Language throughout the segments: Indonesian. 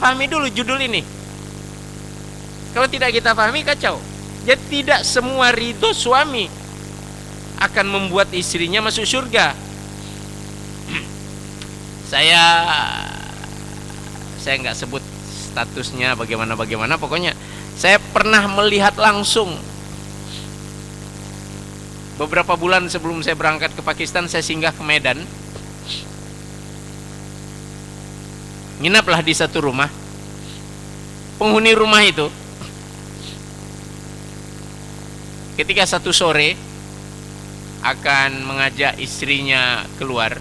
pahami dulu judul ini. Kalau tidak kita pahami, kacau. Jadi tidak semua ridho suami akan membuat istrinya masuk surga. Saya nggak sebut statusnya bagaimana, pokoknya saya pernah melihat langsung. Beberapa bulan sebelum saya berangkat ke Pakistan, saya singgah ke Medan. Nginaplah di satu rumah. Penghuni rumah itu ketika satu sore akan mengajak istrinya keluar,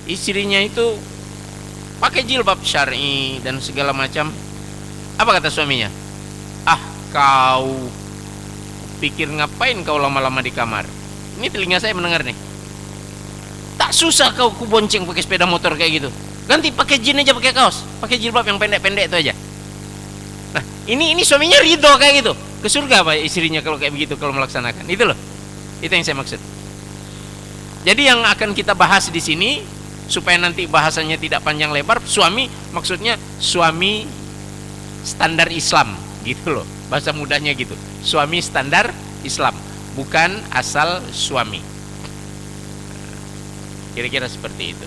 istrinya itu pakai jilbab syar'i dan segala macam. Apa kata suaminya? Ah, kau pikir ngapain kau lama-lama di kamar? Ini telinga saya mendengar nih. Tak susah kau kubonceng pakai sepeda motor kayak gitu. Ganti pakai jin aja, pakai kaos, pakai jilbab yang pendek-pendek itu aja. Nah, ini suaminya ridho kayak gitu. Ke surga apa istrinya kalau kayak begitu, kalau melaksanakan. Itu loh. Itu yang saya maksud. Jadi yang akan kita bahas di sini supaya nanti bahasanya tidak panjang lebar, suami maksudnya suami standar Islam gitu loh. Bahasa mudahnya gitu. Suami standar Islam, bukan asal suami. Kira-kira seperti itu.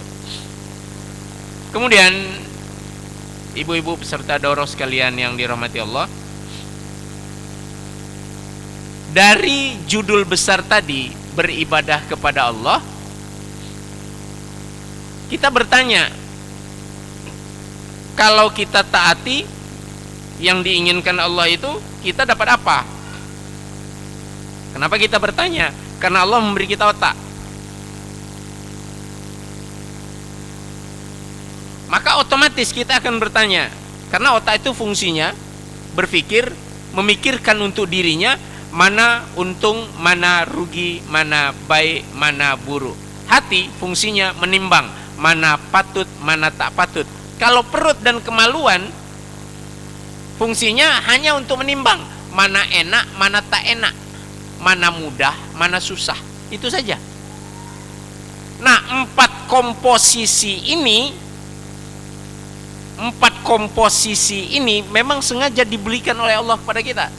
Kemudian ibu-ibu peserta daurah sekalian yang dirahmati Allah, dari judul besar tadi, beribadah kepada Allah, kita bertanya, kalau kita taati yang diinginkan Allah itu, kita dapat apa? Kenapa kita bertanya? Karena Allah memberi kita otak. Maka otomatis kita akan bertanya, karena otak itu fungsinya berpikir, memikirkan untuk dirinya, mana untung, mana rugi, mana baik, mana buruk. Hati fungsinya menimbang, mana patut, mana tak patut. Kalau perut dan kemaluan fungsinya hanya untuk menimbang, mana enak, mana tak enak, mana mudah, mana susah. Itu saja. Nah, empat komposisi ini memang sengaja dibelikan oleh Allah kepada kita.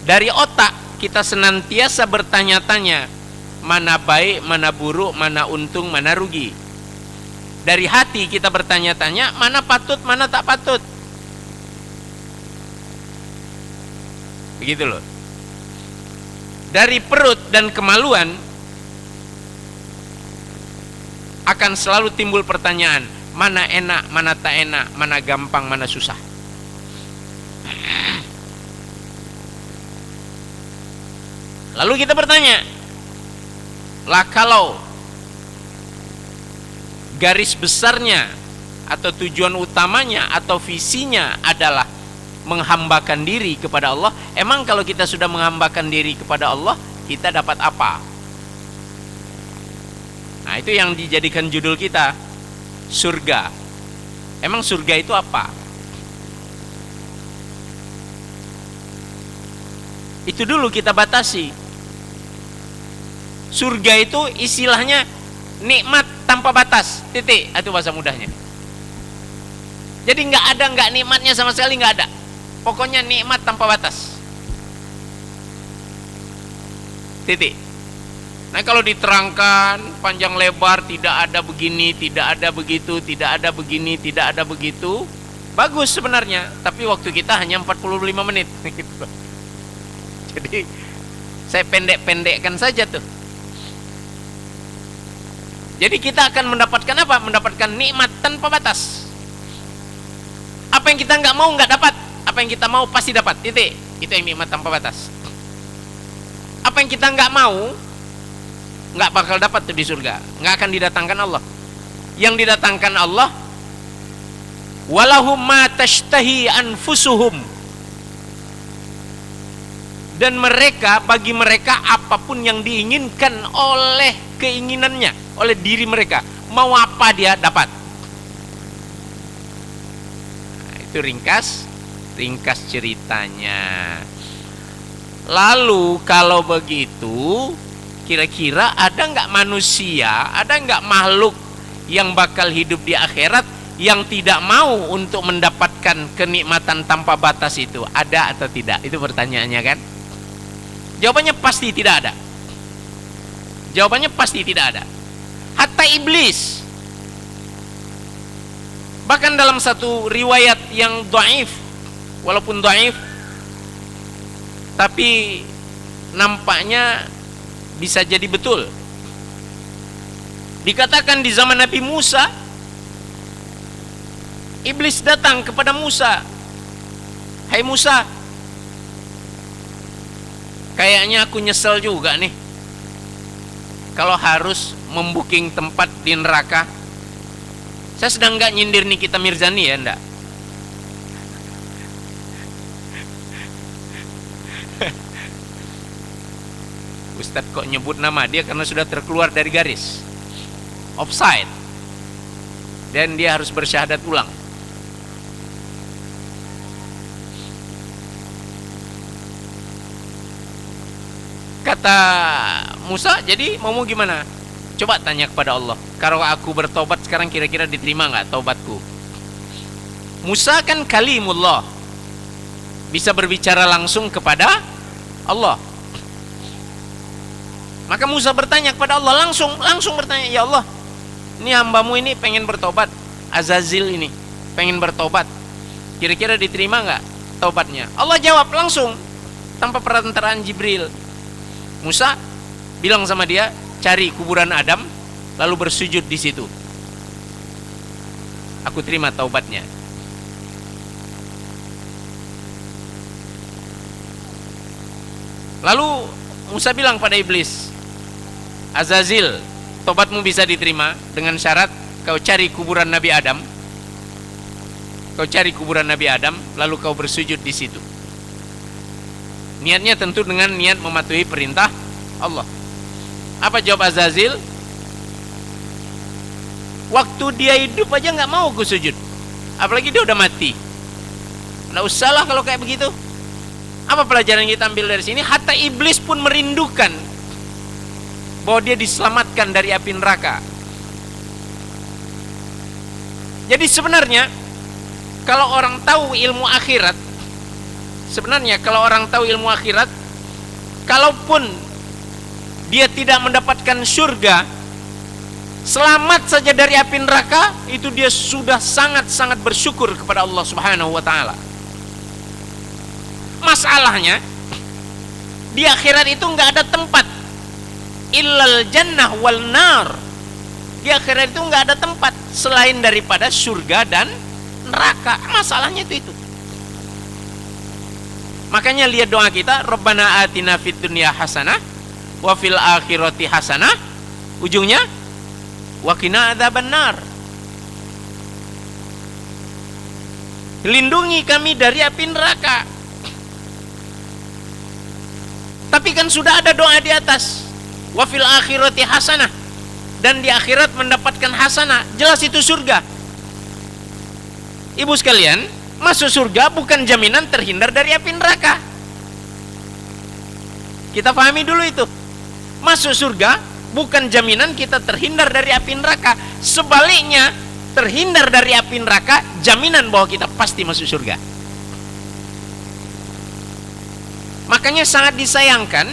Dari otak kita senantiasa bertanya-tanya, mana baik, mana buruk, mana untung, mana rugi. Dari hati kita bertanya-tanya, mana patut, mana tak patut. Begitu loh. Dari perut dan kemaluan akan selalu timbul pertanyaan, mana enak, mana tak enak, mana gampang, mana susah. Lalu kita bertanya, lah kalau garis besarnya atau tujuan utamanya atau visinya adalah menghambakan diri kepada Allah, emang kalau kita sudah menghambakan diri kepada Allah, kita dapat apa? Nah, itu yang dijadikan judul kita, surga. Emang surga itu apa? Itu dulu kita batasi. Surga itu istilahnya nikmat tanpa batas, titik. Itu bahasa mudahnya. Jadi nggak nikmatnya sama sekali, nggak ada. Pokoknya nikmat tanpa batas, titik. Nah, kalau diterangkan panjang lebar, tidak ada begini, tidak ada begitu, tidak ada begini, tidak ada begitu, bagus sebenarnya. Tapi waktu kita hanya 45 menit. Jadi saya pendek-pendekkan saja tuh. Jadi kita akan mendapatkan apa? Mendapatkan nikmat tanpa batas. Apa yang kita nggak mau nggak dapat, apa yang kita mau pasti dapat. Titik. Itu yang nikmat tanpa batas. Apa yang kita nggak mau nggak bakal dapat tuh di surga, nggak akan didatangkan Allah. Yang didatangkan Allah, walahum ma tashtahi anfusuhum, dan mereka, bagi mereka apapun yang diinginkan oleh keinginannya, oleh diri mereka, mau apa dia dapat. Nah, itu ringkas ceritanya. Lalu kalau begitu, kira-kira ada nggak manusia, ada nggak makhluk yang bakal hidup di akhirat yang tidak mau untuk mendapatkan kenikmatan tanpa batas itu? Ada atau tidak? Itu pertanyaannya kan? Jawabannya pasti tidak ada. Jawabannya pasti tidak ada. Hatta iblis. Bahkan dalam satu riwayat yang dhaif, walaupun dhaif, tapi nampaknya bisa jadi betul. Dikatakan di zaman Nabi Musa, iblis datang kepada Musa. Hai Musa, kayaknya aku nyesel juga nih kalau harus membuking tempat di neraka. Saya sedang nggak nyindir Nikita Mirzani ya, enggak. Ustadz kok nyebut nama dia karena sudah terkeluar dari garis offside dan dia harus bersyahadat ulang. Kata Musa, jadi mau gimana? Coba tanya kepada Allah, kalau aku bertobat sekarang kira-kira diterima nggak tobatku? Musa kan kalimullah, bisa berbicara langsung kepada Allah. Maka Musa bertanya kepada Allah, langsung bertanya, ya Allah, ini hambamu ini pengen bertobat, Azazil ini pengen bertobat, kira-kira diterima nggak tobatnya? Allah jawab langsung tanpa perantaraan Jibril. Musa bilang sama dia, cari kuburan Adam lalu bersujud di situ, aku terima taubatnya. Lalu Musa bilang pada iblis, Azazil, tobatmu bisa diterima dengan syarat kau cari kuburan Nabi Adam. Kau cari kuburan Nabi Adam lalu kau bersujud di situ. Niatnya tentu dengan niat mematuhi perintah Allah. Apa jawab Azazil? Waktu dia hidup aja nggak mau aku sujud, apalagi dia udah mati. Nggak usahlah kalau kayak begitu. Apa pelajaran yang kita ambil dari sini? Hatta iblis pun merindukan bahwa dia diselamatkan dari api neraka. Jadi sebenarnya kalau orang tahu ilmu akhirat, kalaupun dia tidak mendapatkan surga, selamat saja dari api neraka, itu dia sudah sangat-sangat bersyukur kepada Allah Subhanahu wa taala. Masalahnya di akhirat itu nggak ada tempat illal jannah wal nar. Di akhirat itu nggak ada tempat selain daripada surga dan neraka. Masalahnya itu. Makanya lihat doa kita, Rabbana atina fid dunya hasanah wa fil akhirati hasanah, ujungnya wa qina adzabannar. Lindungi kami dari api neraka. Tapi kan sudah ada doa di atas, wa fil akhirati hasanah, dan di akhirat mendapatkan hasanah, jelas itu surga. Ibu sekalian, masuk surga bukan jaminan terhindar dari api neraka. Kita pahami dulu itu. Masuk surga bukan jaminan kita terhindar dari api neraka. Sebaliknya, terhindar dari api neraka jaminan bahwa kita pasti masuk surga. Makanya sangat disayangkan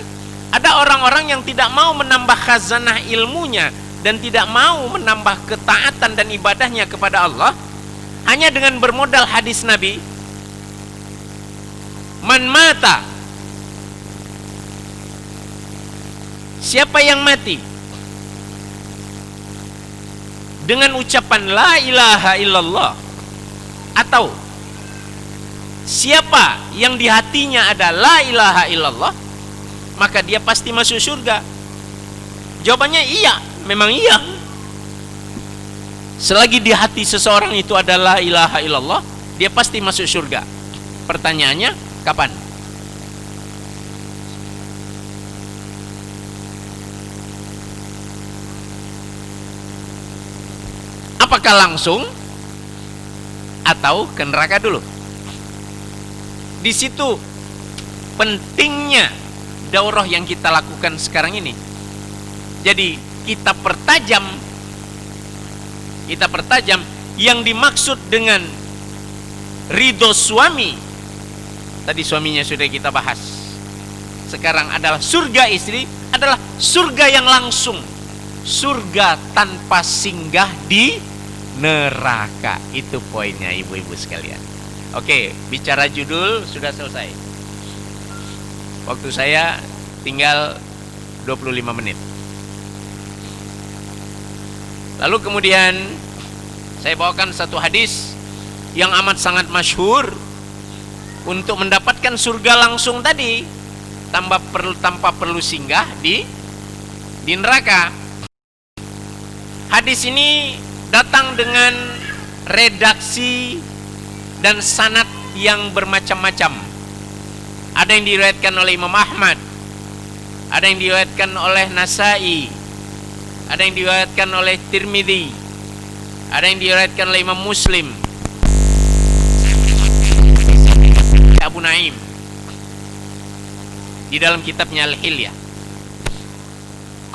ada orang-orang yang tidak mau menambah khazanah ilmunya dan tidak mau menambah ketaatan dan ibadahnya kepada Allah hanya dengan bermodal hadis Nabi, man mata, siapa yang mati dengan ucapan la ilaha illallah, atau siapa yang di hatinya ada la ilaha illallah, maka dia pasti masuk surga. Jawabannya iya, memang iya. Selagi di hati seseorang itu ada la ilaha illallah, dia pasti masuk surga. Pertanyaannya, kapan? Apakah langsung atau ke neraka dulu? Di situ pentingnya daurah yang kita lakukan sekarang ini. Jadi kita pertajam yang dimaksud dengan ridho suami, tadi suaminya sudah kita bahas. Sekarang adalah surga istri, adalah surga yang langsung, surga tanpa singgah di neraka. Itu poinnya ibu-ibu sekalian. Oke, bicara judul sudah selesai. Waktu saya tinggal 25 menit. Lalu kemudian saya bawakan satu hadis yang amat sangat masyhur untuk mendapatkan surga langsung tadi, tanpa perlu singgah di neraka. Hadis ini datang dengan redaksi dan sanad yang bermacam-macam. Ada yang diriwayatkan oleh Imam Ahmad, ada yang diriwayatkan oleh Nasai, ada yang diriwayatkan oleh Tirmidzi, ada yang diriwayatkan oleh Imam Muslim, Abu Naim di dalam kitabnya Al-Hilyah.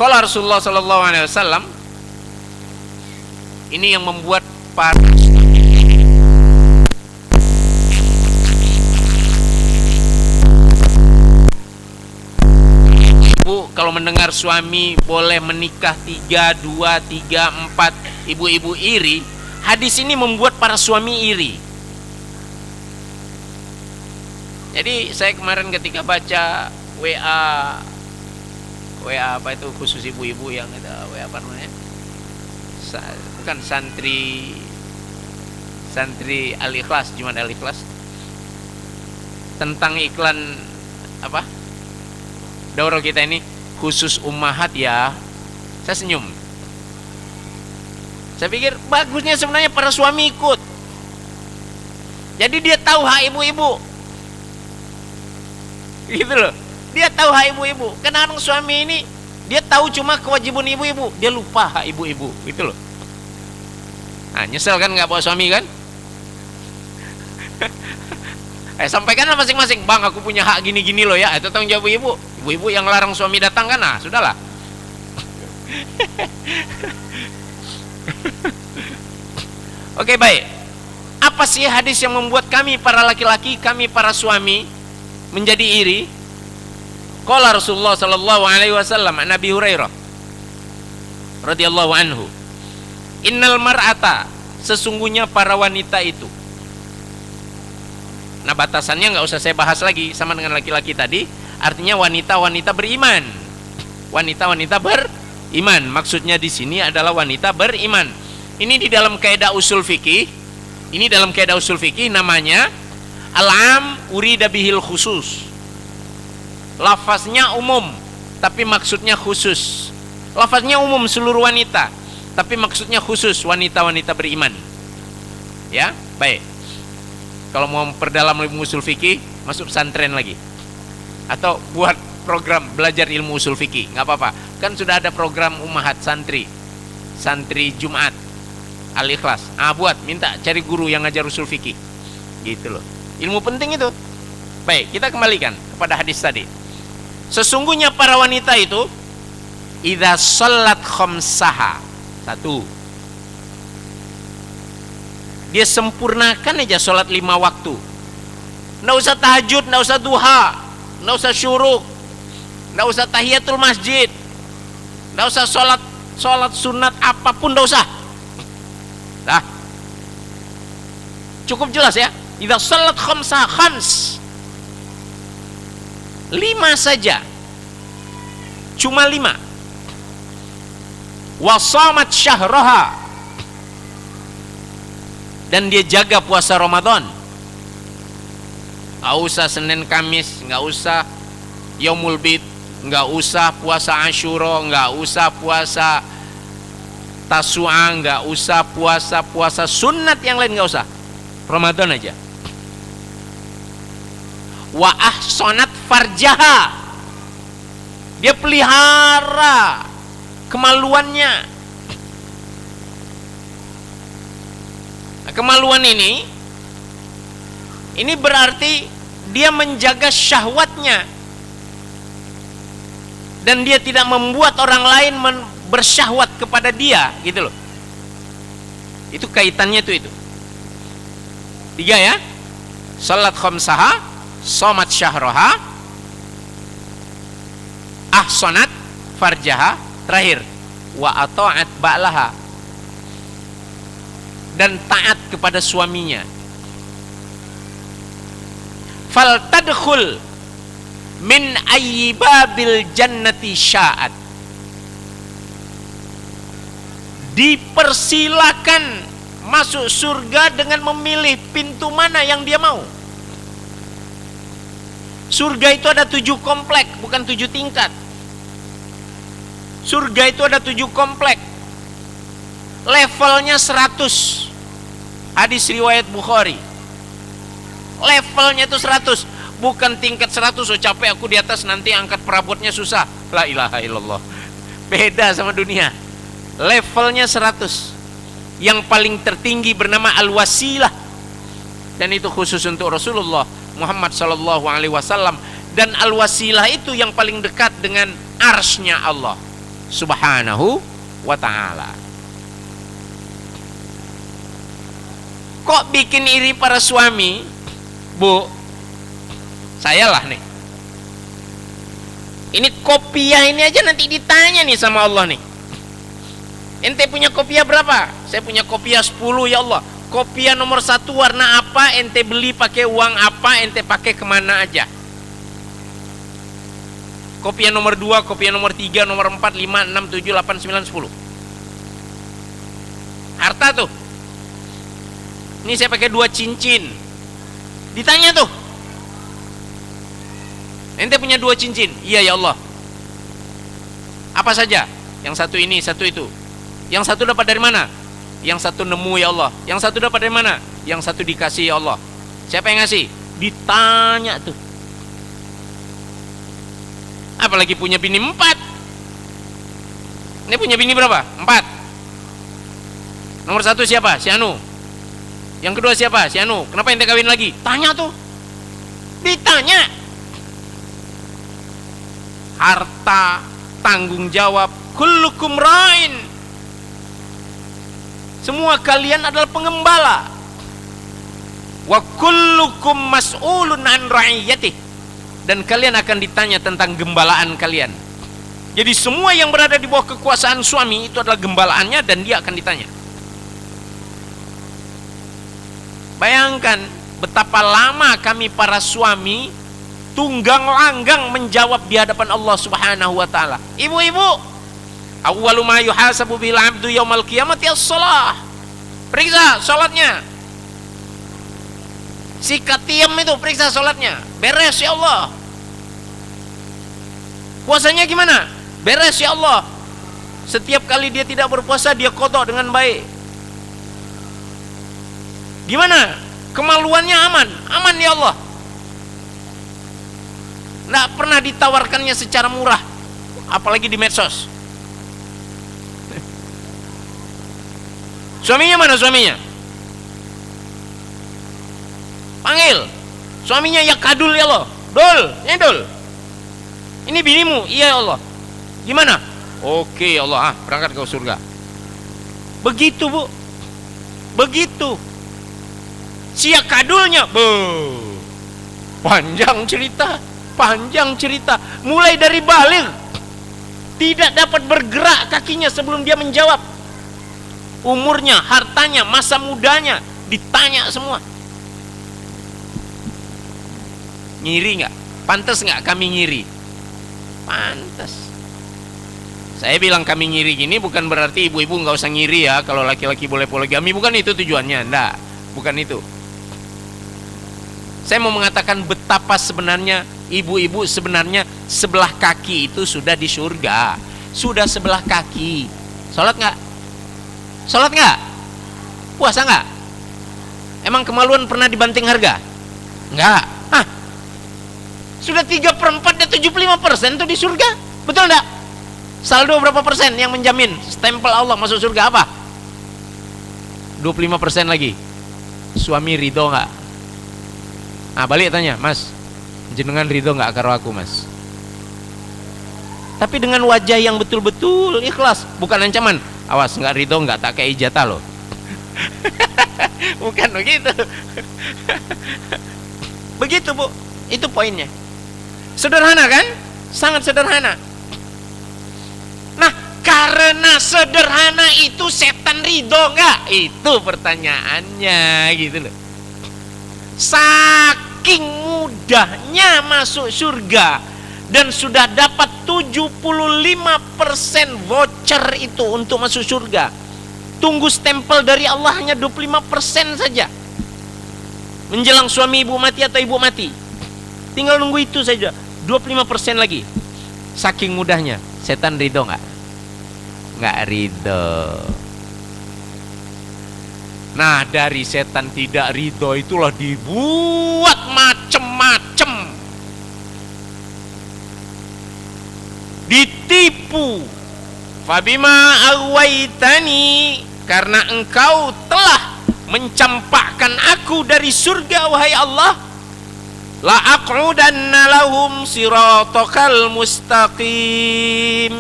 Qala Rasulullah sallallahu alaihi wasallam, ini yang membuat para ibu kalau mendengar suami boleh menikah 3, 2, 3, 4, ibu-ibu iri. Hadis ini membuat para suami iri. Jadi saya kemarin ketika baca WA apa itu khusus ibu-ibu yang ada WA apa namanya? Bukan santri Al-Ikhlas, Jumat Al-Ikhlas, tentang iklan apa? Daurah kita ini khusus ummahat ya. Saya senyum. Saya pikir bagusnya sebenarnya para suami ikut. Jadi dia tahu hak ibu-ibu. Gitu loh. Dia tahu hak ibu-ibu. Karena orang suami ini dia tahu cuma kewajiban ibu-ibu, dia lupa hak ibu-ibu. Gitu loh. Nah, nyesel kan nggak bawa suami kan? Sampaikanlah masing-masing, bang aku punya hak gini-gini loh ya, itu tanggung jawab ibu. Ibu-ibu yang larang suami datang kan, nah sudahlah. Oke, baik. Apa sih hadis yang membuat kami para laki-laki, kami para suami menjadi iri? Qala Rasulullah sallallahu alaihi wasallam an Abi Hurairah radhiyallahu anhu, innal mar'ata, sesungguhnya para wanita itu. Nah, batasannya nggak usah saya bahas lagi, sama dengan laki-laki tadi, artinya wanita-wanita beriman. Wanita-wanita beriman, maksudnya di sini adalah wanita beriman. Ini di dalam kaidah usul fikih, namanya al-am urida bihil khusus. Lafaznya umum, tapi maksudnya khusus. Lafaznya umum seluruh wanita, tapi maksudnya khusus wanita-wanita beriman. Ya, baik. Kalau mau memperdalam ilmu usul fikih, masuk pesantren lagi, atau buat program belajar ilmu usul fikih, nggak apa-apa. Kan sudah ada program ummahat santri Jumat Al-Ikhlas. Buat minta cari guru yang ngajar usul fikih, gitu loh. Ilmu penting itu. Baik, kita kembalikan kepada hadis tadi. Sesungguhnya para wanita itu idza shallat khamsaha, satu, dia sempurnakan aja sholat 5 waktu. Nggak usah tahajud, nggak usah duha, nggak usah syuruk, nggak usah tahiyatul masjid, nggak usah sholat sunat apapun, nggak usah. Nah, cukup jelas ya. Idza shallat khamsaha, khams, 5 saja, cuma 5. Wa shamat syahraha, dan dia jaga puasa Ramadan. Nggak usah Senin Kamis, nggak usah Yaumul Bid, nggak usah puasa Asyura, nggak usah puasa Tasu'a, nggak usah puasa sunat yang lain, nggak usah. Ramadan aja. Wa ahsanat farjaha, dia pelihara kemaluannya. Kemaluan ini berarti dia menjaga syahwatnya dan dia tidak membuat orang lain bersyahwat kepada dia, gitu loh. Itu kaitannya itu. 3 ya. Salat khamsaha, somat syahroha, ahsanat farjaha, terakhir wa ata'at ba'laha, dan taat kepada suaminya. Fal tadkhul min ayyi babil jannati sya'at. Dipersilakan masuk surga dengan memilih pintu mana yang dia mau. Surga itu ada 7 komplek, bukan 7 tingkat. Surga itu ada 7 komplek. Levelnya 100. Hadis riwayat Bukhari. Levelnya itu 100. Bukan tingkat 100, oh capek aku di atas, nanti angkat perabotnya susah. La ilaha illallah. Beda sama dunia. Levelnya 100. Yang paling tertinggi bernama Al-Wasilah, dan itu khusus untuk Rasulullah Muhammad sallallahu alaihi wasallam. Dan Al-Wasilah itu yang paling dekat dengan arsy-Nya Allah Subhanahu wa ta'ala. Kok bikin iri para suami, Bu? Sayalah nih. Ini kopiah ini aja nanti ditanya nih sama Allah nih. Ente punya kopiah berapa? Saya punya kopiah 10 ya Allah. Kopiah nomor 1 warna apa? Ente beli pakai uang apa? Ente pakai kemana aja? Kopiah nomor 2, kopiah nomor 3, nomor 4, 5, 6, 7, 8, 9, 10. Harta tuh. Ini saya pakai 2 cincin. Ditanya tuh. Ente punya 2 cincin? Iya ya Allah. Apa saja? Yang satu ini, satu itu. Yang satu dapat dari mana? Yang satu nemu ya Allah. Yang satu dapat dari mana? Yang satu dikasih ya Allah. Siapa yang ngasih? Ditanya tuh. Apalagi punya bini 4. Ini punya bini berapa? 4. Nomor 1 siapa? Si Anu. Yang kedua siapa? Si Anu. Kenapa ente kawin lagi? Tanya tuh. Ditanya. Harta, tanggung jawab, kullukum ra'in. Semua kalian adalah pengembala. Wa kullukum mas'ulun an ra'iyatih. Dan kalian akan ditanya tentang gembalaan kalian. Jadi semua yang berada di bawah kekuasaan suami itu adalah gembalaannya, dan dia akan ditanya. Bayangkan betapa lama kami para suami tunggang langgang menjawab di hadapan Allah Subhanahu wa ta'ala. Ibu-ibu, awwalu ma yuhasabu bil 'abdu yaumal qiyamati as-shalah. Periksa salatnya. Si Katiem itu periksa salatnya. Beres ya Allah. Puasanya gimana? Beres ya Allah. Setiap kali dia tidak berpuasa, dia qada dengan baik. Gimana? Kemaluannya aman? Aman ya Allah. Nggak pernah ditawarkannya secara murah, apalagi di medsos. Suaminya mana suaminya? Panggil. Suaminya, ya kadul ya Allah. Dul, ini dul. Ini binimu, iya ya Allah. Gimana? Oke ya Allah, berangkat ke surga. Begitu Bu. Begitu. Sia kadulnya, panjang cerita. Panjang cerita. Mulai dari baligh, tidak dapat bergerak kakinya sebelum dia menjawab. Umurnya, hartanya, masa mudanya ditanya semua. Ngiri nggak? Pantas nggak kami ngiri? Pantas. Saya bilang kami ngiri gini bukan berarti ibu-ibu nggak usah ngiri ya kalau laki-laki boleh poligami. Bukan itu tujuannya, enggak. Bukan itu. Saya mau mengatakan betapa sebenarnya ibu-ibu sebenarnya sebelah kaki itu sudah di surga. Sudah sebelah kaki. Sholat nggak? Sholat nggak? Puasa nggak? Emang kemaluan pernah dibanting harga? Nggak. Sudah 3/4 dan 75% itu di surga. Betul nggak? Saldo berapa persen yang menjamin stempel Allah masuk surga apa? 25% lagi. Suami ridho nggak? Balik tanya, Mas, jenengan ridho nggak karo aku, Mas? Tapi dengan wajah yang betul-betul ikhlas, bukan ancaman. Awas, nggak ridho nggak tak kayak jatah loh. Bukan begitu. Begitu, Bu. Itu poinnya. Sederhana kan? Sangat sederhana. Nah, karena sederhana itu setan ridho nggak? Itu pertanyaannya gitu loh. Saking mudahnya masuk surga dan sudah dapat 75% voucher itu untuk masuk surga. Tunggu stempel dari Allah hanya 25% saja. Menjelang suami ibu mati atau ibu mati. Tinggal nunggu itu saja. 25% lagi. Saking mudahnya. Setan ridho nggak? Nggak ridho. Nah, dari setan tidak ridho itulah dibuat macem-macem. Ditipu. Fabima aghwaytani, karena engkau telah mencampakkan aku dari surga wahai Allah, la aqudanna lahum siratakal mustaqim.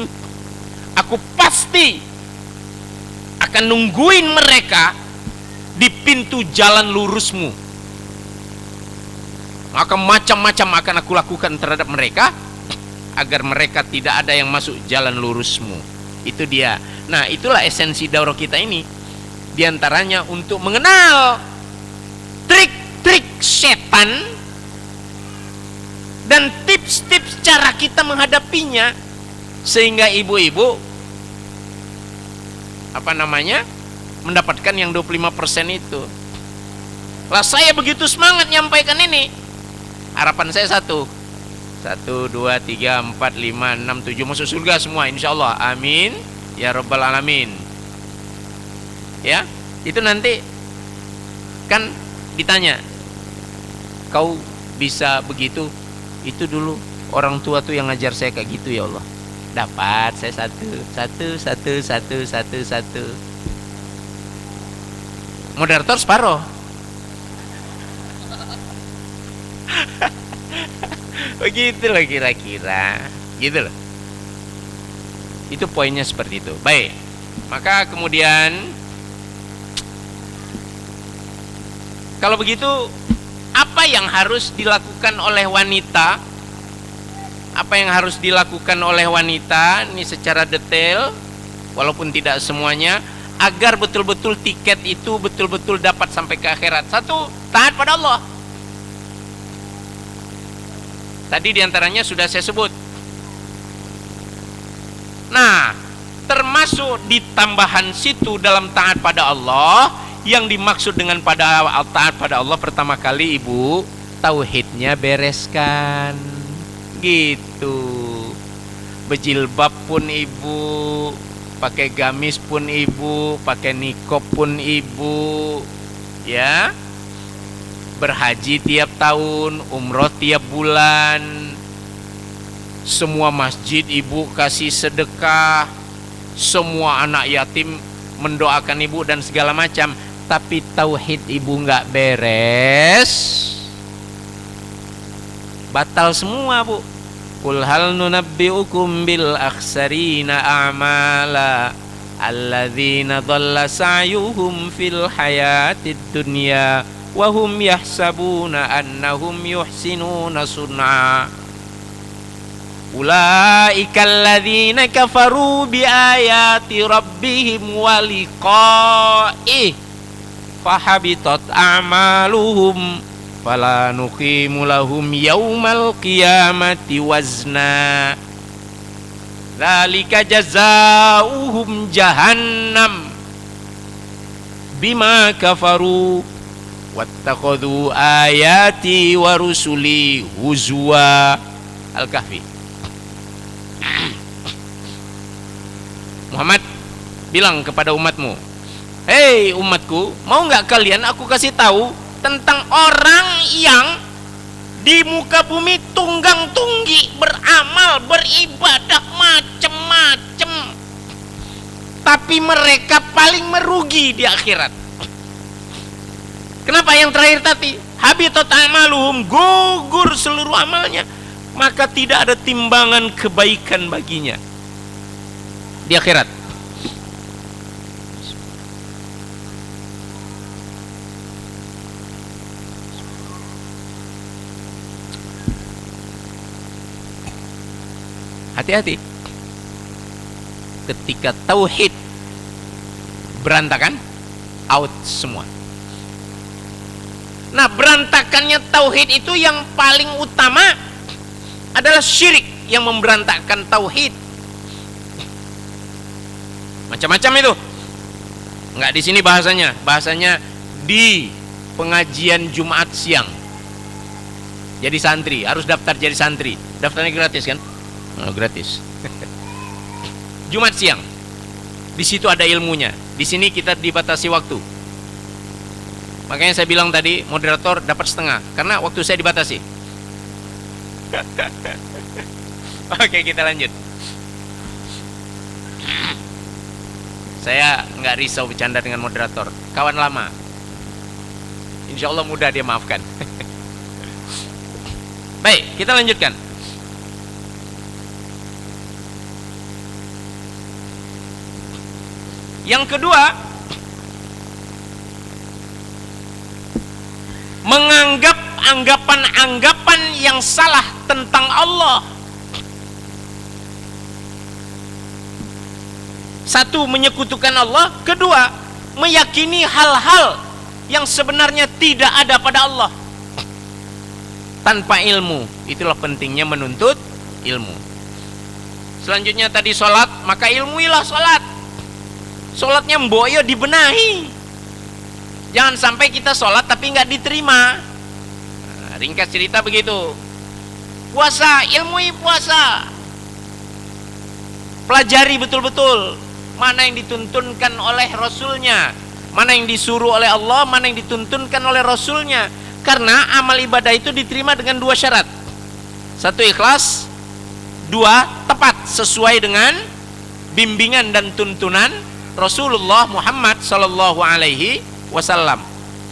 Aku pasti akan nungguin mereka di pintu jalan lurusmu. Maka macam-macam akan aku lakukan terhadap mereka agar mereka tidak ada yang masuk jalan lurusmu. Itu dia. Nah, itulah esensi daurah kita ini. Di antaranya untuk mengenal trik-trik setan dan tips-tips cara kita menghadapinya, sehingga ibu-ibu mendapatkan yang 25% itu. Lah, saya begitu semangat nyampaikan ini. Harapan saya 1, 2, 3, 4, 5, 6, 7 masuk surga semua insyaallah. Amin ya rabbal alamin. Ya, itu nanti kan ditanya, kau bisa begitu? Itu dulu orang tua tuh yang ngajar saya kayak gitu ya Allah. Dapat saya satu. Moderator separuh. Begitu loh kira-kira. Gitu loh. Itu poinnya seperti itu. Baik. Maka kemudian kalau begitu, apa yang harus dilakukan oleh wanita? Apa yang harus dilakukan oleh wanita? Ini secara detail, walaupun tidak semuanya, agar betul-betul tiket itu betul-betul dapat sampai ke akhirat. 1, taat pada Allah. Tadi diantaranya sudah saya sebut. Nah, termasuk di tambahan situ dalam taat pada Allah, yang dimaksud dengan taat pada Allah pertama kali, ibu, tauhidnya bereskan. Gitu. Berjilbab pun ibu, pakai gamis pun ibu, pakai nikob pun ibu, ya. Berhaji tiap tahun, umroh tiap bulan, semua masjid ibu kasih sedekah, semua anak yatim mendoakan ibu dan segala macam. Tapi tauhid ibu nggak beres, batal semua, Bu. Qul hal nunabbi'ukum bil akhsarina a'mala alladzina dhalla sa'yuhum fil hayatid dunya wa hum yahsabuna annahum yuhsinuna sun'a. Ulaika alladzina kafaru bi ayati rabbihim wa liqa'ih fahabitat a'maluhum fala nuqimu lahum yaumal qiyamati wazna. Dzalika jazaohum jahannam bima kafaru wattakhadhu ayati wa rusuli huzwa. Al-Kahfi. Muhammad bilang kepada umatmu, hei umatku, mau nggak kalian aku kasih tahu tentang orang yang di muka bumi tunggang tunggi, beramal, beribadah macem-macem, tapi mereka paling merugi di akhirat. Kenapa? Yang terakhir tadi, habitat amaluhum, gugur seluruh amalnya, maka tidak ada timbangan kebaikan baginya di akhirat. Hati-hati. Ketika tauhid berantakan, out semua. Nah, berantakannya tauhid itu yang paling utama adalah syirik yang memberantakkan tauhid. Macam-macam itu. Enggak di sini bahasanya. Bahasanya di pengajian Jumat siang. Jadi santri, harus daftar jadi santri. Daftarnya gratis kan? Oh, gratis. Jumat siang. Di situ ada ilmunya. Di sini kita dibatasi waktu. Makanya saya bilang tadi, moderator dapat setengah karena waktu saya dibatasi. Oke, kita lanjut. Saya nggak risau bercanda dengan moderator, kawan lama. Insya Allah mudah dia maafkan. Baik, kita lanjutkan. Yang kedua, menganggap anggapan-anggapan yang salah tentang Allah. Satu, menyekutukan Allah. Kedua, meyakini hal-hal yang sebenarnya tidak ada pada Allah tanpa ilmu. Itulah pentingnya menuntut ilmu. Selanjutnya tadi sholat, maka ilmuilah sholat. Sholatnya mboyo dibenahi. Jangan sampai kita sholat tapi nggak diterima. Nah, ringkas cerita begitu. Puasa, ilmui puasa. Pelajari betul-betul mana yang dituntunkan oleh Rasulnya, mana yang disuruh oleh Allah, mana yang dituntunkan oleh Rasulnya. Karena amal ibadah itu diterima dengan dua syarat. Satu, ikhlas. Dua, tepat sesuai dengan bimbingan dan tuntunan Rasulullah Muhammad Sallallahu Alaihi Wasallam.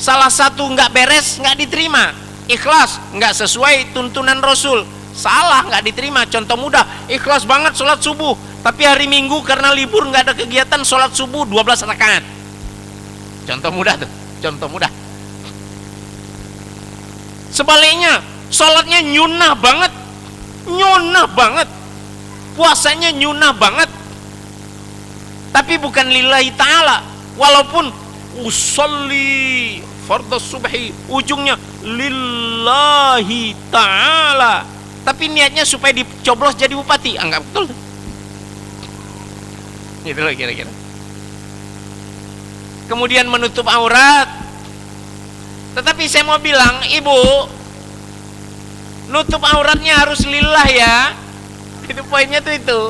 Salah satu nggak beres, nggak diterima. Ikhlas nggak sesuai tuntunan Rasul, salah, nggak diterima. Contoh mudah, ikhlas banget sholat subuh, tapi hari Minggu karena libur nggak ada kegiatan, sholat subuh 12 rakaat. Contoh mudah tuh, contoh mudah. Sebaliknya, sholatnya nyunah banget, puasanya nyunah banget, tapi bukan lillahi ta'ala. Walaupun usolli fardhu subhi, ujungnya lillahi ta'ala, tapi niatnya supaya dicoblos jadi bupati. Anggap betul tuh. Gitu loh kira-kira. Kemudian menutup aurat. Tetapi saya mau bilang, ibu, nutup auratnya harus lillah ya. Itu poinnya tuh itu.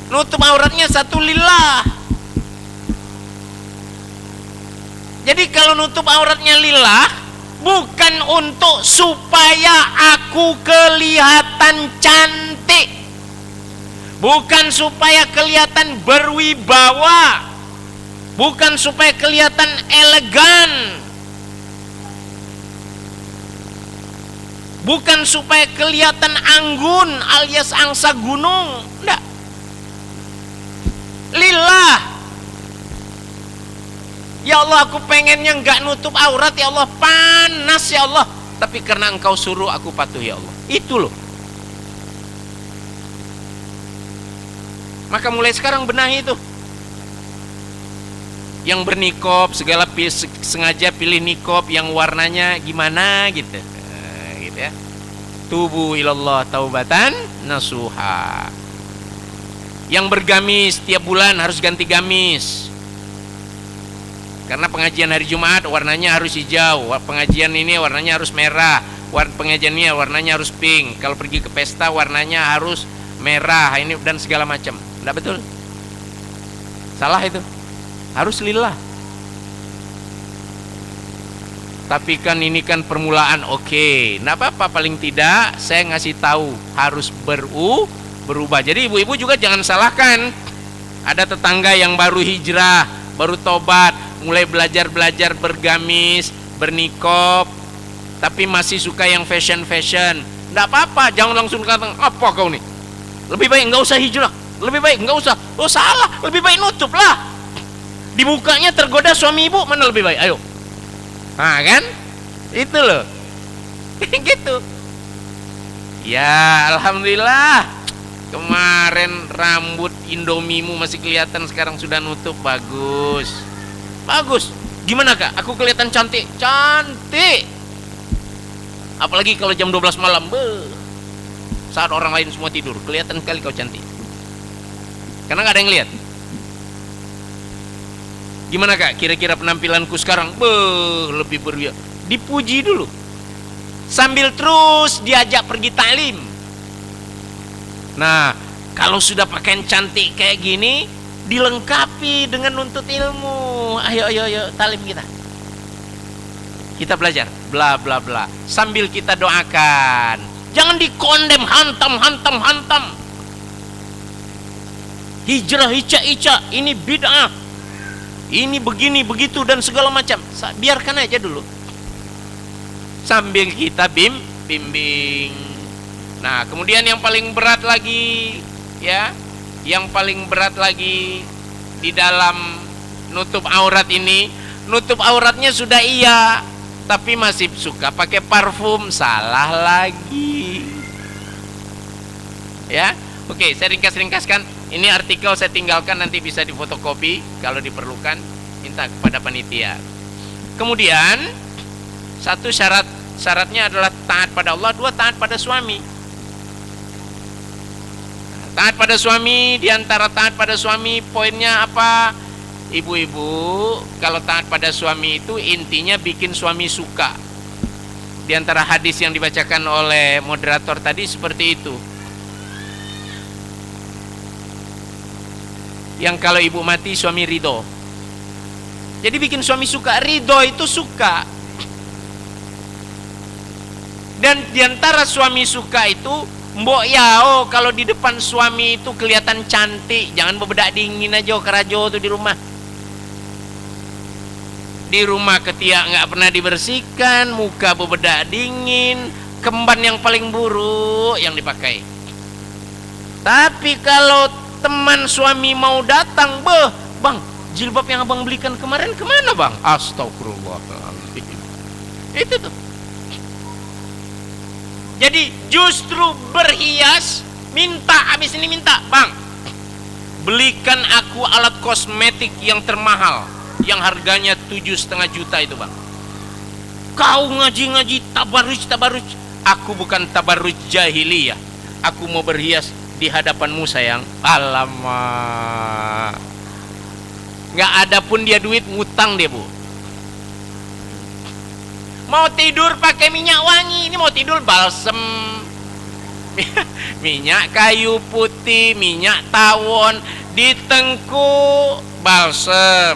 Nutup auratnya satu lillah. Jadi kalau nutup auratnya lillah, bukan untuk supaya aku kelihatan cantik, bukan supaya kelihatan berwibawa, bukan supaya kelihatan elegan, bukan supaya kelihatan anggun alias angsa gunung. Enggak. Lillah. Ya Allah, aku pengennya nggak nutup aurat ya Allah, panas ya Allah, tapi karena engkau suruh aku patuh ya Allah. Itu loh. Maka mulai sekarang benahi itu. Yang bernikob segala sengaja pilih nikob yang warnanya gimana gitu. Nah, gitu ya. Tubu ilallah taubatan nasuha. Yang bergamis tiap bulan harus ganti gamis. Karena pengajian hari Jumat warnanya harus hijau, pengajian ini warnanya harus merah, pengajian ini warnanya harus pink, kalau pergi ke pesta warnanya harus merah, ini dan segala macam. Tidak betul, salah itu, harus lillah. Tapi kan ini kan permulaan, oke, tidak apa-apa, paling tidak saya ngasih tahu harus berubah. Jadi ibu-ibu juga jangan salahkan. Ada tetangga yang baru hijrah, baru tobat, mulai belajar bergamis, bernikob, tapi masih suka yang fashion. Tidak apa-apa, jangan langsung katakan, apa kau nih? Lebih baik nggak usah hijrah, lebih baik nggak usah. Oh salah, lebih baik nutup lah. Dibukanya tergoda suami ibu, mana lebih baik? Ayo. Nah kan? Itu loh. Gitu. Ya, alhamdulillah. Kemarin rambut Indomimu masih kelihatan, sekarang sudah nutup. Bagus. Bagus. Gimana Kak? Aku kelihatan cantik. Cantik. Apalagi kalau jam 12 malam. Saat orang lain semua tidur, kelihatan sekali kau cantik. Karena nggak ada yang lihat. Gimana Kak? Kira-kira penampilanku sekarang? Lebih beria. Dipuji dulu. Sambil terus diajak pergi taklim. Nah, kalau sudah pakaian cantik kayak gini, dilengkapi dengan nuntut ilmu. Ayo, taklim kita. Kita belajar, bla bla bla. Sambil kita doakan. Jangan dikondem, hantam. Hijrah, ica, ini bid'ah. Ini begini, begitu, dan segala macam. Biarkan aja dulu. Sambil kita bimbing. Nah, kemudian yang paling berat lagi, ya, yang paling berat lagi di dalam nutup aurat ini, nutup auratnya sudah iya, tapi masih suka pakai parfum, salah lagi. Ya, oke, saya ringkaskan. Ini artikel saya tinggalkan, nanti bisa difotokopi kalau diperlukan, minta kepada panitia. Kemudian satu syaratnya adalah taat pada Allah, dua taat pada suami. Taat pada suami, diantara taat pada suami poinnya apa? Ibu-ibu, kalau taat pada suami itu intinya bikin suami suka. Di antara hadis yang dibacakan oleh moderator tadi seperti itu. Yang kalau ibu mati suami ridho. Jadi bikin suami suka, ridho itu suka. Dan diantara suami suka itu, mbok yao kalau di depan suami itu kelihatan cantik, jangan bebedak dingin aja kerajo tuh di rumah. Di rumah ketiak nggak pernah dibersihkan, muka bebedak dingin, kemban yang paling buruk yang dipakai. Tapi kalau teman suami mau datang, bang, jilbab yang abang belikan kemarin kemana bang? Astagfirullahaladzim. Itu tuh. Jadi justru berhias, minta, habis ini minta, bang, belikan aku alat kosmetik yang termahal, yang harganya 7,5 juta itu bang. Kau ngaji tabarruj, aku bukan tabarruj jahiliyah, aku mau berhias di hadapanmu sayang. Alamak, nggak ada pun dia duit, ngutang dia bu. Mau tidur pakai minyak wangi, ini mau tidur balsem. Minyak kayu putih, minyak tawon, di tengkuk balsem,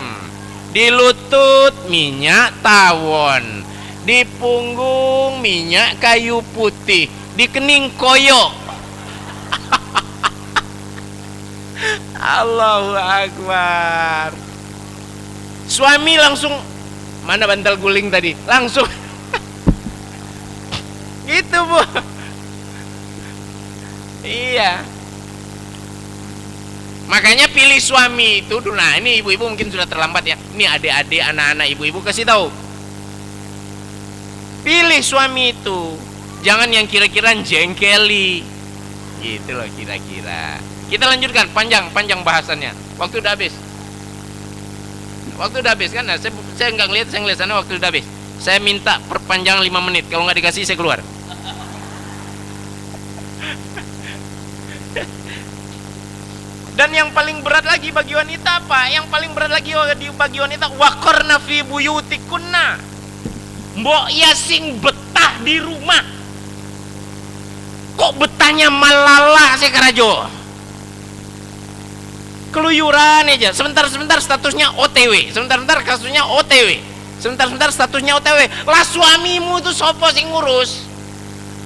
di lutut minyak tawon, di punggung minyak kayu putih, di kening koyo. Allahu Akbar. Suami langsung, mana bantal guling tadi? Langsung gitu bu. Iya. Makanya pilih suami itu dulu. Nah ini ibu-ibu mungkin sudah terlambat ya. Ini adik-adik, anak-anak ibu-ibu kasih tahu. Pilih suami itu, jangan yang kira-kira jengkeli. Gitu loh kira-kira. Kita lanjutkan, panjang bahasannya. Waktu udah habis. Waktu udah habis kan? Nah, saya nggak ngeliat, saya ngeliat sana waktu udah habis. Saya minta perpanjang 5 menit. Kalau nggak dikasih saya keluar. Dan yang paling berat lagi bagi wanita apa? Yang paling berat lagi bagi wanita, waqarna fi buyutikunna. Mbok ya sing betah di rumah. Kok betahnya malala sih karajo? Keluyuran aja. Sebentar statusnya OTW. Sebentar kasusnya OTW. Sebentar statusnya OTW. Lah suamimu tuh sopo sing ngurus?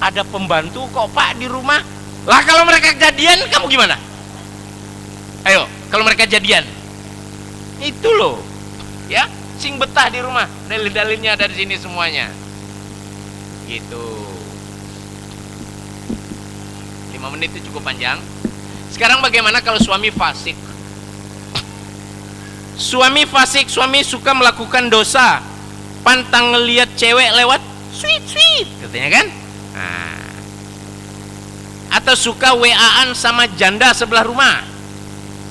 Ada pembantu kok pak di rumah. Lah kalau mereka jadian kamu gimana? Ayo, kalau mereka jadian, itu loh, ya, sing betah di rumah. Dalil-dalilnya ada di sini semuanya. Gitu. 5 menit itu cukup panjang. Sekarang bagaimana kalau suami fasik? Suami fasik, suami suka melakukan dosa. Pantang ngelihat cewek lewat, sweet, katanya kan? Nah, atau suka WA-an sama janda sebelah rumah.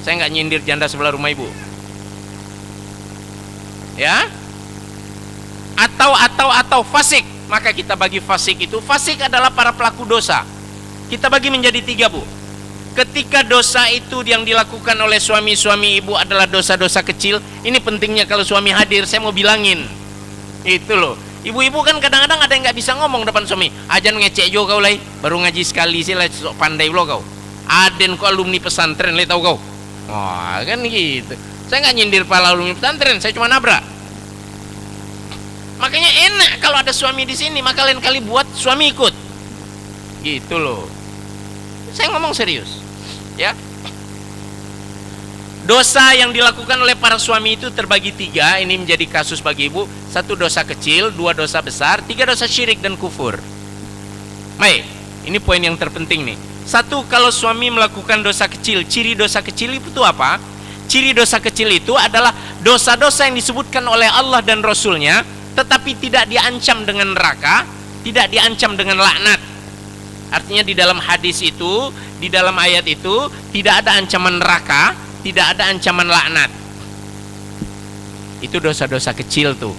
Saya nggak nyindir janda sebelah rumah ibu, ya. Atau fasik, maka kita bagi fasik itu, fasik adalah para pelaku dosa. Kita bagi menjadi 3, Bu. Ketika dosa itu yang dilakukan oleh suami ibu adalah dosa-dosa kecil, ini pentingnya kalau suami hadir, saya mau bilangin. Itu loh. Ibu-ibu kan kadang-kadang ada yang nggak bisa ngomong depan suami. Ajan ngecek jo kau lai, baru ngaji sekali sih lah, sok pandai lo kau. Aden kau alumni pesantren lai tahu kau. Wah, kan gitu. Saya nggak nyindir para alumni pesantren, saya cuma nabrak. Makanya enak kalau ada suami di sini, maka lain kali buat suami ikut. Gitu loh. Saya ngomong serius, ya. Dosa yang dilakukan oleh para suami itu terbagi 3. Ini menjadi kasus bagi ibu. 1 dosa kecil, 2 dosa besar, 3 dosa syirik dan kufur. Baik, ini poin yang terpenting nih. 1, kalau suami melakukan dosa kecil, ciri dosa kecil itu apa? Ciri dosa kecil itu adalah dosa-dosa yang disebutkan oleh Allah dan Rasulnya, tetapi tidak diancam dengan neraka, tidak diancam dengan laknat. Artinya di dalam hadis itu, di dalam ayat itu tidak ada ancaman neraka, tidak ada ancaman laknat. Itu dosa-dosa kecil tuh.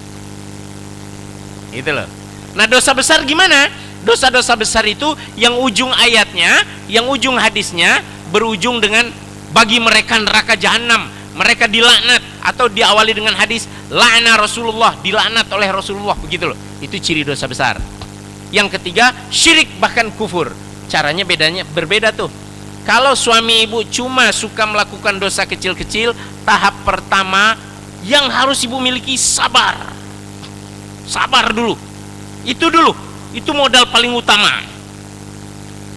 Itu loh. Nah, dosa besar gimana? Dosa-dosa besar itu yang ujung ayatnya, yang ujung hadisnya berujung dengan bagi mereka neraka jahanam, mereka dilaknat, atau diawali dengan hadis la'na Rasulullah, dilaknat oleh Rasulullah, begitu loh. Itu ciri dosa besar. Yang ketiga, syirik bahkan kufur. Caranya berbeda tuh. Kalau suami ibu cuma suka melakukan dosa kecil-kecil, tahap pertama yang harus ibu miliki sabar. Sabar dulu. Itu dulu. Itu modal paling utama.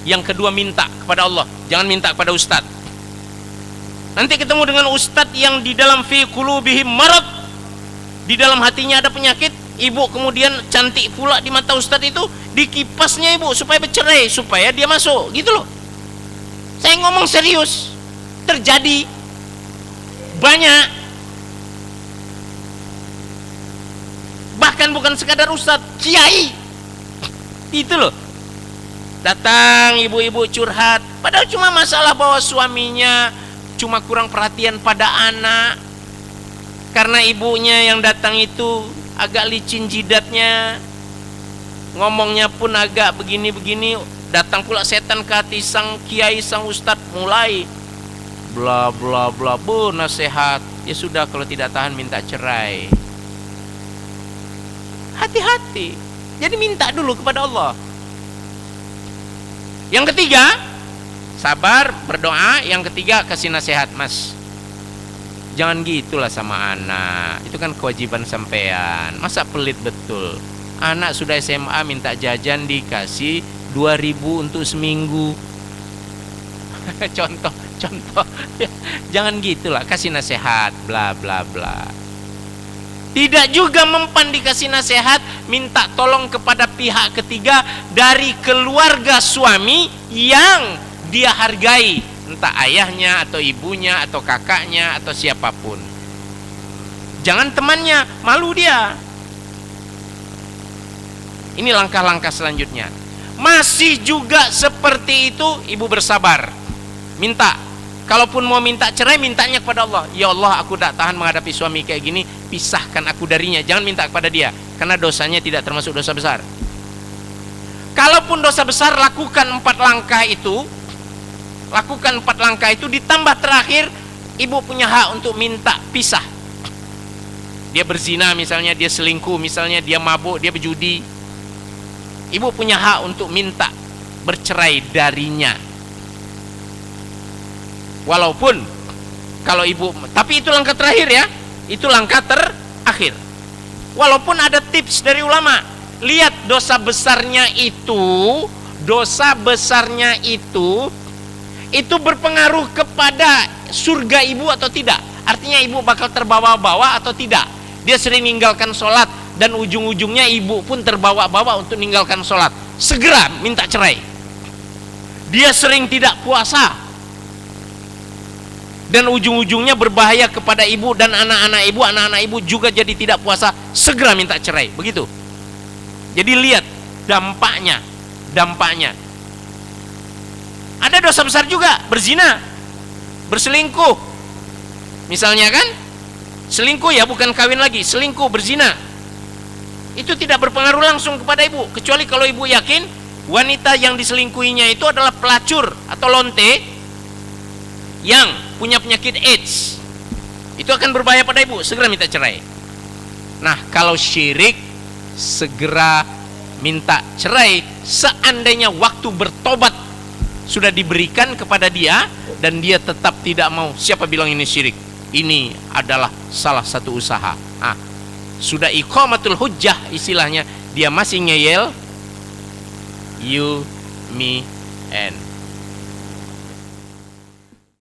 Yang kedua, minta kepada Allah. Jangan minta kepada ustadz. Nanti ketemu dengan ustadz yang di dalam fi qulubihim marad, di dalam hatinya ada penyakit, ibu kemudian cantik pula di mata ustadz itu, dikipasnya ibu supaya bercerai, supaya dia masuk, gitu loh. Saya ngomong serius, terjadi banyak. Bahkan bukan sekadar ustadz, kiai, itu loh. Datang ibu-ibu curhat, padahal cuma masalah bahwa suaminya cuma kurang perhatian pada anak, karena ibunya yang datang itu agak licin jidatnya, ngomongnya pun agak begini-begini. Datang pula setan ke hati sang kiai, sang ustadz, mulai bla bla bla, bu nasihat, ya sudah kalau tidak tahan minta cerai. Hati-hati, jadi minta dulu kepada Allah. Yang ketiga, sabar, berdoa. Yang ketiga, kasih nasihat, mas, jangan gitulah sama anak, itu kan kewajiban sampean, masa pelit betul. Anak sudah SMA minta jajan dikasih 2.000 untuk seminggu. contoh jangan gitulah, kasih nasihat, bla bla bla. Tidak juga mempan dikasih nasihat, minta tolong kepada pihak ketiga dari keluarga suami yang dia hargai, entah ayahnya atau ibunya atau kakaknya atau siapapun. Jangan temannya, malu dia. Ini langkah-langkah selanjutnya. Masih juga seperti itu, ibu bersabar, minta. Kalaupun mau minta cerai, mintanya kepada Allah. Ya Allah, aku tak tahan menghadapi suami kayak gini, pisahkan aku darinya. Jangan minta kepada dia, karena dosanya tidak termasuk dosa besar. Kalaupun dosa besar, lakukan 4 langkah itu. Lakukan 4 langkah itu, ditambah terakhir, ibu punya hak untuk minta pisah. Dia berzina misalnya, dia selingkuh misalnya, dia mabuk, dia berjudi, ibu punya hak untuk minta bercerai darinya. Walaupun kalau ibu, tapi itu langkah terakhir ya, itu langkah terakhir. Walaupun ada tips dari ulama, lihat dosa besarnya itu itu berpengaruh kepada surga ibu atau tidak. Artinya ibu bakal terbawa-bawa atau tidak. Dia sering meninggalkan sholat, dan ujung-ujungnya ibu pun terbawa-bawa untuk meninggalkan sholat, segera minta cerai. Dia sering tidak puasa, dan ujung-ujungnya berbahaya kepada ibu dan anak-anak ibu juga jadi tidak puasa, segera minta cerai. Begitu. Jadi lihat dampaknya. Ada dosa besar juga, berzina, berselingkuh. Misalnya kan, selingkuh ya, bukan kawin lagi, selingkuh, berzina. Itu tidak berpengaruh langsung kepada ibu, kecuali kalau ibu yakin wanita yang diselingkuhinya itu adalah pelacur atau lonte yang punya penyakit AIDS. Itu akan berbahaya pada ibu, segera minta cerai. Nah, kalau syirik, segera minta cerai. Seandainya waktu bertobat sudah diberikan kepada dia dan dia tetap tidak mau, siapa bilang ini syirik? Ini adalah salah satu usaha. Sudah iqamatul hujjah istilahnya, dia masih ngeyel, you, me, and